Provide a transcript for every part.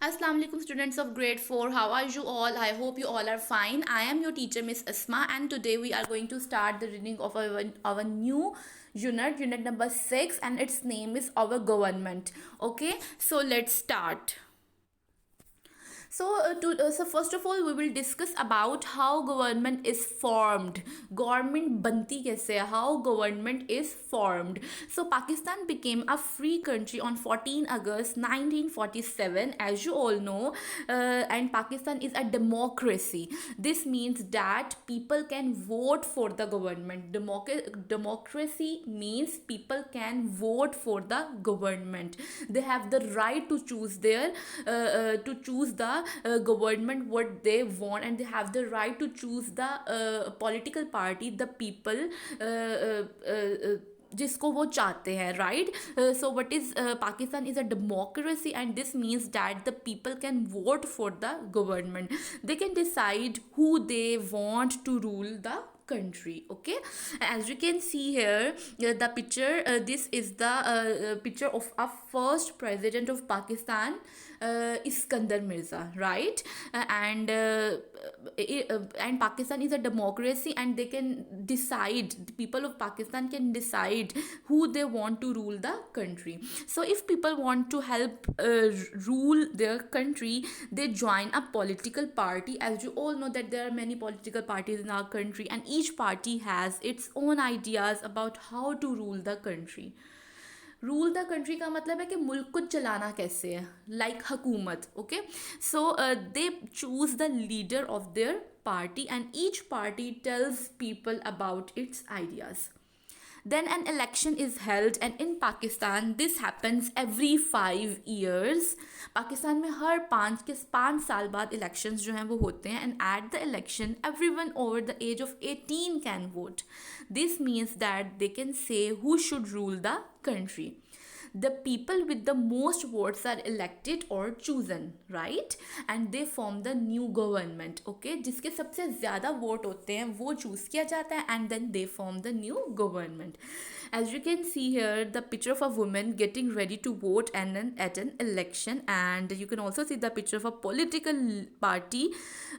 Assalamu alaikum students of grade 4. How are you all? I hope you all are fine. I am your teacher Miss Asma, and today we are going to start the reading of our new unit number 6, and its name is Our Government. Okay, so let's start. So first of all, we will discuss about how government is formed. Government banti kaise hai? How government is formed. So Pakistan became a free country on 14 August 1947, as you all know, and Pakistan is a democracy. This means that people can vote for the government. Democracy means people can vote for the government. They have the right to choose the government what they want, and they have the right to choose the political party, the people जिसको वो चाहते हैं, right. So what is Pakistan is a democracy, and this means that the people can vote for the government. They can decide who they want to rule the country. Okay, as you can see here, the picture, this is the picture of a first president of Pakistan, Iskandar Mirza, right. And Pakistan is a democracy, and they can decide, the people of Pakistan can decide who they want to rule the country. So if people want to help rule their country, they join a political party. As you all know that there are many political parties in our country, and each party has its own ideas about how to rule the country. Rule the country का मतलब है कि मुल्क को चलाना कैसे है, like हुकूमत. Okay, so they choose the leader of their party, and each party tells people about its ideas. Then an election is held, and in Pakistan this happens every 5 years. Pakistan में हर 5 साल बाद इलेक्शंस जो हैं वो होते हैं, and at the election everyone over the age of 18 can vote. This means that they can say who should rule the country. The people with the most votes are elected or chosen, right, and they form the new government. Okay, जिसके सबसे ज़्यादा vote होते हैं वो choose किया जाता है, and then they form the new government. As you can see here, the picture of a woman getting ready to vote and then at an election, and you can also see the picture of a political party,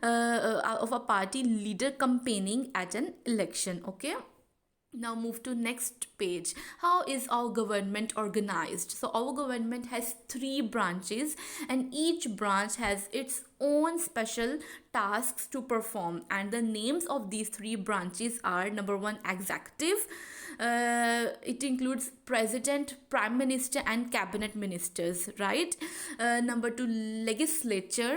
of a party leader campaigning at an election. Okay, now move to next page. How is our government organized? So our government has 3 branches, and each branch has its own special tasks to perform, and the names of these 3 branches are: number 1, executive. It includes president, prime minister, and cabinet ministers, right. Number 2, legislature,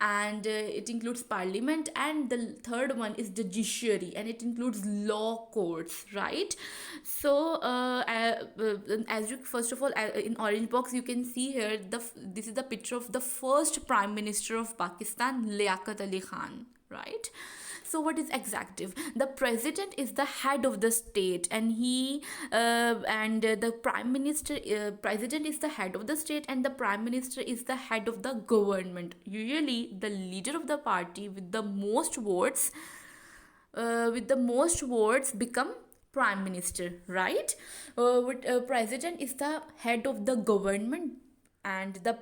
and it includes parliament. And the third one is the judiciary, and it includes law courts, right. So as you, first of all, in orange box you can see here, this is the picture of the first prime minister of Pakistan, Liaquat Ali Khan, right. So what is executive? The president is the head of the state, and the prime minister, president is the head of the state, and the prime minister is the head of the government. Usually the leader of the party with the most votes, become prime minister, right. President is the head of the government, and the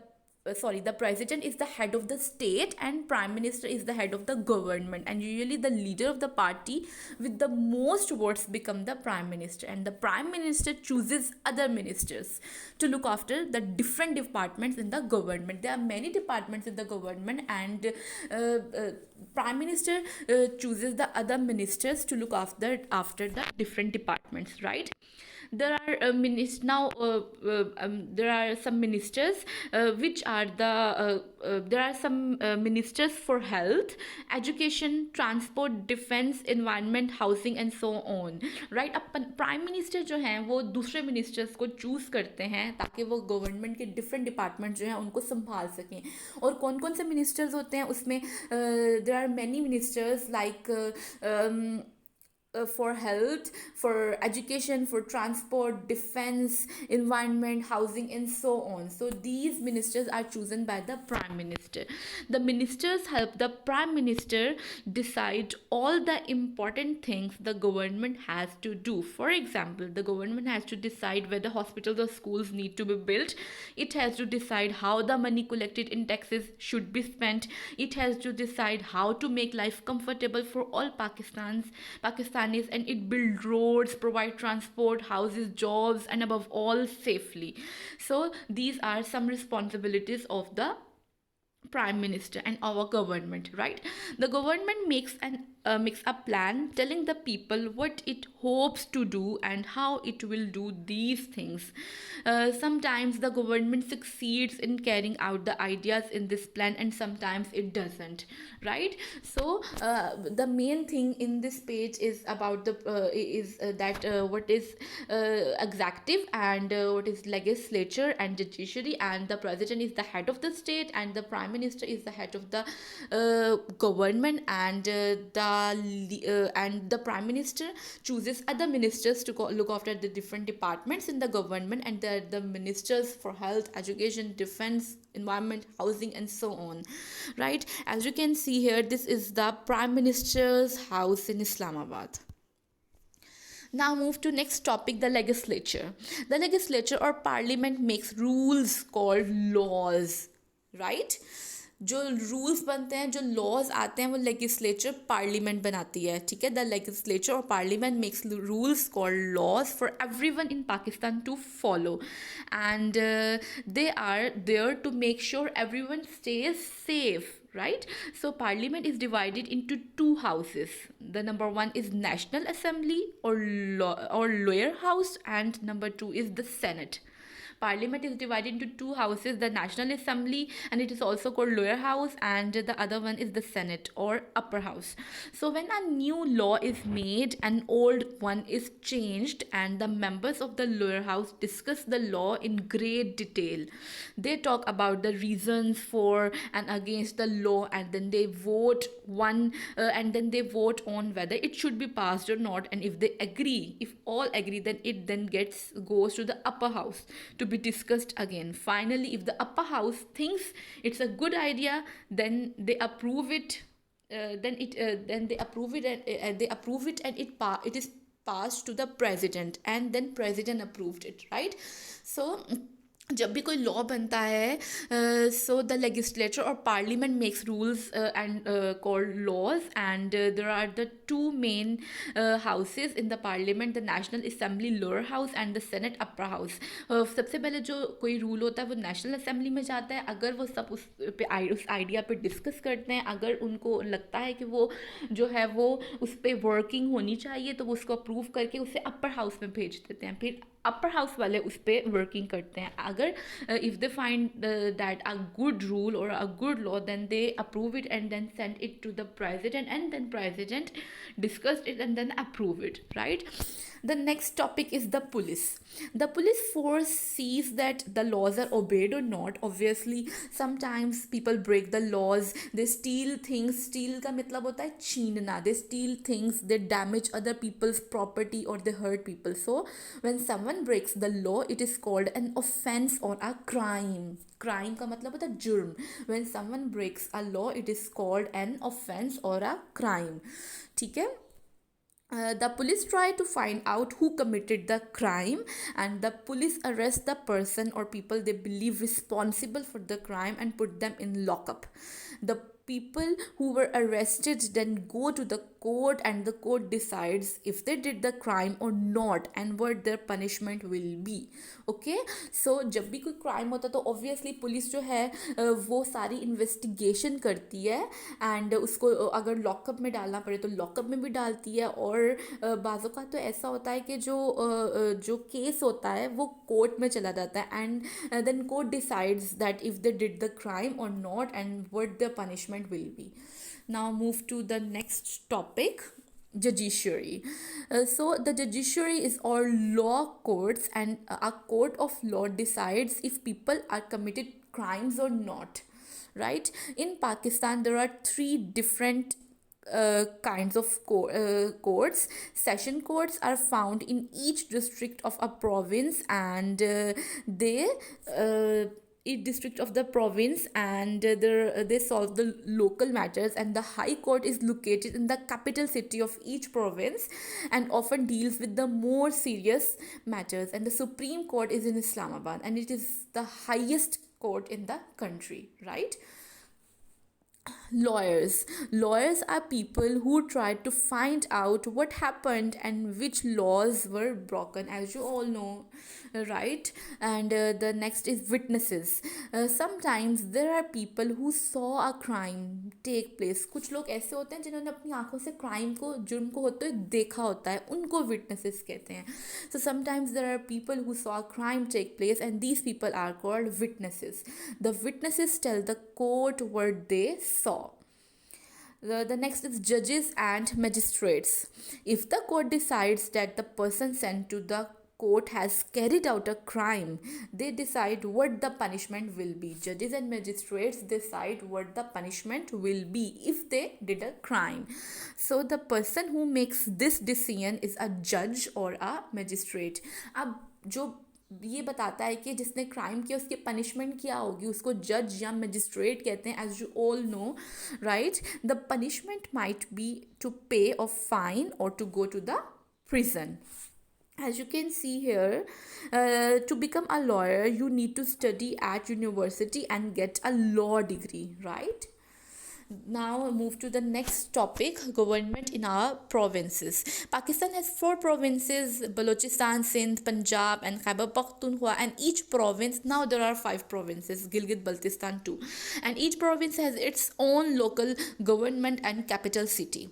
president is the head of the state, and prime minister is the head of the government. And usually the leader of the party with the most votes become the prime minister, and the prime minister chooses other ministers to look after the different departments in the government. There are many departments in the government, and prime minister chooses the other ministers to look after the different departments, right. There are there are some ministers, which are there are some ministers for health, education, transport, defense, environment, housing, and so on, right. अब prime minister जो हैं वो दूसरे ministers को choose करते हैं ताकि वो गवर्नमेंट के डिफरेंट डिपार्टमेंट जो हैं उनको संभाल सकें. और कौन कौन से मिनिस्टर्स होते हैं उसमें? There are many ministers, like for health, for education, for transport, defense, environment, housing, and so on. So these ministers are chosen by the prime minister. The ministers help the prime minister decide all the important things the government has to do. For example, the government has to decide whether hospitals or schools need to be built. It has to decide how the money collected in taxes should be spent. It has to decide how to make life comfortable for all Pakistanis, and it build roads, provide transport, houses, jobs, and above all, safely. So these are some responsibilities of the prime minister and our government, right? The government makes a plan telling the people what it hopes to do and how it will do these things. Sometimes the government succeeds in carrying out the ideas in this plan, and sometimes it doesn't, right? So the main thing in this page is about the is that what is executive and what is legislature and judiciary, and the president is the head of the state, and the prime minister is the head of the government, and the prime minister chooses other ministers to look after the different departments in the government, and the ministers for health, education, defense, environment, housing, and so on, right? As you can see here, this is the prime minister's house in Islamabad. Now move to next topic, the legislature. The legislature or parliament makes rules called laws, right? जो rules बनते हैं, जो laws आते हैं, वो legislature parliament बनाती है, ठीक है. द लेजिस्लेचर और parliament makes rules called laws for everyone in Pakistan to follow, and they are there to make sure everyone stays safe, right? So parliament is divided into two houses. The number one is National Assembly or lower house, and number two is the Senate. Parliament is divided into two houses, the National Assembly, and it is also called lower house, and the other one is the Senate or upper house. So when a new law is made, an old one is changed, and the members of the lower house discuss the law in great detail. They talk about the reasons for and against the law, and then they vote on whether it should be passed or not. And if all agree, then it then goes to the upper house to be discussed again. Finally, if the upper house thinks it's a good idea, then they approve it. Then they approve it, and it is passed to the president, and then president approved it, right? So जब भी कोई law बनता है, so the legislature or parliament makes rules and called laws, and there are the two main houses in the parliament, the National Assembly lower house and the Senate upper house. सबसे पहले जो कोई rule होता है वो national assembly में जाता है. अगर वो सब उस आइडिया पे डिस्कस करते हैं, अगर उनको लगता है कि वो जो है वो उस पर वर्किंग होनी चाहिए, तो वो उसको अप्रूव करके उसे अपर हाउस में भेज देते हैं. फिर अपर हाउस वाले उस पर वर्किंग करते हैं. अगर if they find that a good rule or a good law, then they approve it and then send it to the president, and then president discussed it and then approve it, right? The next topic is the police. The police force sees that the laws are obeyed or not. Obviously, sometimes people break the laws. They steal things. Steal का मतलब होता है छीनना. They steal things. They damage other people's property or they hurt people. So when someone breaks the law, it is called an offense or a crime. Crime का मतलब होता है जुर्म. When someone breaks a law, it is called an offense or a crime. ठीक है. The police try to find out who committed the crime, and the police arrest the person or people they believe responsible for the crime and put them in lockup. The people who were arrested then go to the court, and the court decides if they did the crime or not and what their punishment will be. Okay, so जब भी कोई crime होता है तो obviously police जो है वो सारी investigation करती है, and उसको अगर lockup में डालना पड़े तो lockup में भी डालती है. और बाज़ों का तो ऐसा होता है कि जो केस होता है वो कोर्ट में चला जाता है, and then court decides that if they did the crime or not and what their punishment will be. Now move to the next topic, judiciary. So the judiciary is all law courts, and a court of law decides if people are committed crimes or not, right? In Pakistan there are three different kinds of courts. Session courts are found in each district of a province, and they each district of the province, and they solve the local matters. And the high court is located in the capital city of each province and often deals with the more serious matters. And the Supreme Court is in Islamabad, and it is the highest court in the country, right? Lawyers are people who try to find out what happened and which laws were broken, as you all know, right? And the next is witnesses. Sometimes there are people who saw a crime take place. कुछ लोग ऐसे होते हैं जिन्होंने अपनी आंखों से crime को, जुर्म को होते हुए देखा होता है, उनको witnesses कहते हैं. So sometimes there are people who saw a crime take place, and these people are called witnesses. The witnesses tell the court what they saw. The next is judges and magistrates. If the court decides that the person sent to the court has carried out a crime, they decide what the punishment will be. Judges and magistrates decide what the punishment will be if they did a crime. So the person who makes this decision is a judge or a magistrate. अब जो ये बताता है कि जिसने crime किया उसकी punishment क्या होगी, उसको जज या मजिस्ट्रेट कहते हैं, as you all know, right? The punishment might be to pay a fine और to go to the prison. As you can see here, to become a lawyer you need to study at university and get a law degree, right? Now move to the next topic, government in our provinces. Pakistan has 4 provinces: Balochistan, Sindh, Punjab and Khyber Pakhtunkhwa. And each province, now there are 5 provinces, Gilgit Baltistan too, and each province has its own local government and capital city.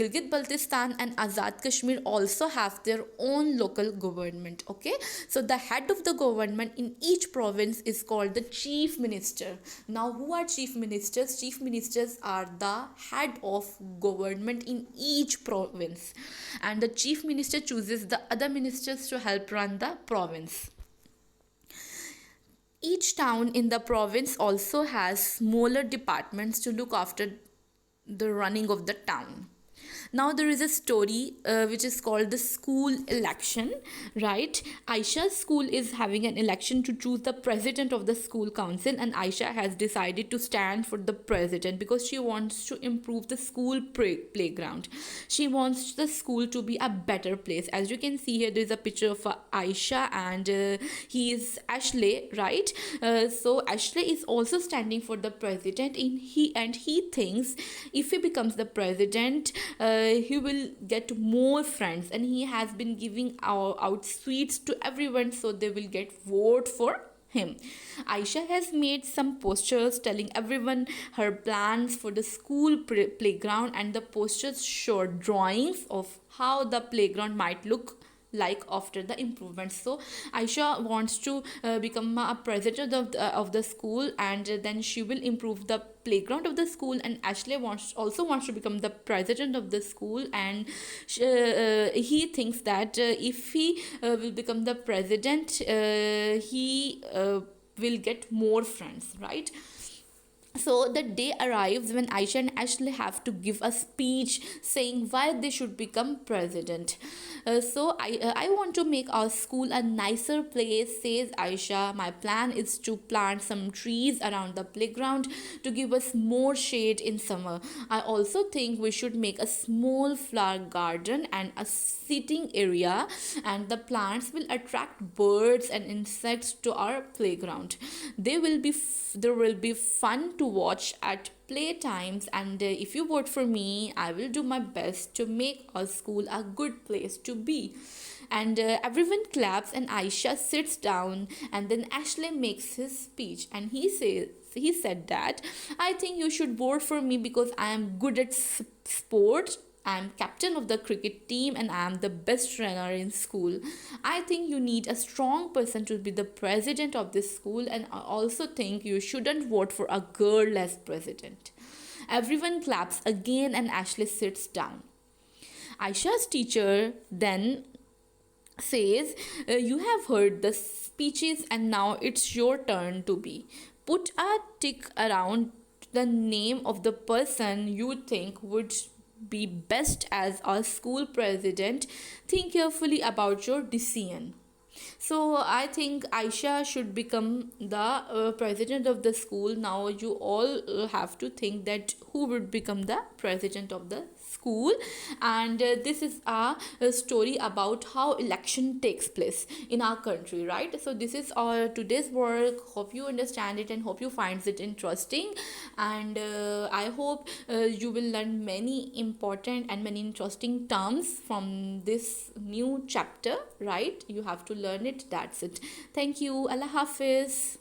Gilgit Baltistan and Azad Kashmir also have their own local government. Okay, so the head of the government in each province is called the chief minister. Now who are chief ministers? Chief ministers are the head of government in each province, and the chief minister chooses the other ministers to help run the province. Each town in the province also has smaller departments to look after the running of the town. Now there is a story which is called the school election, right? Aisha's school is having an election to choose the president of the school council, and Aisha has decided to stand for the president because she wants to improve the school playground. She wants the school to be a better place. As you can see here, there is a picture of Aisha, and he is Ashley, right? So Ashley is also standing for the president, and he thinks if he becomes the president, he will get more friends, and he has been giving out sweets to everyone so they will get vote for him. Aisha has made some posters telling everyone her plans for the school playground, and the posters show drawings of how the playground might look like after the improvements. So Aisha wants to become a president of the school, and then she will improve the playground of the school. And Ashley also wants to become the president of the school, and he thinks that if he will become the president, he will get more friends, right? So the day arrives when Aisha and Ashley have to give a speech saying why they should become president. So I want to make our school a nicer place, says Aisha. My plan is to plant some trees around the playground to give us more shade in summer. I also think we should make a small flower garden and a sitting area, and the plants will attract birds and insects to our playground. There will be fun to watch at playtimes, and if you vote for me, I will do my best to make our school a good place to be. And everyone claps, and Aisha sits down, and then Ashley makes his speech, and he said that I think you should vote for me because I am good at sport. I am captain of the cricket team, and I am the best runner in school. I think you need a strong person to be the president of this school, and I also think you shouldn't vote for a girl as president. Everyone claps again, and Ashley sits down. Aisha's teacher then says, you have heard the speeches and now it's your turn to be. Put a tick around the name of the person you think would be best as a school president, think carefully about your decision. So I think Aisha should become the president of the school. Now you all have to think that who would become the president of the school. And this is a story about how election takes place in our country, right? So this is our today's work. Hope you understand it and hope you finds it interesting. And I hope you will learn many important and many interesting terms from this new chapter, right? You have to learn it. That's it. Thank you. Allah Hafiz.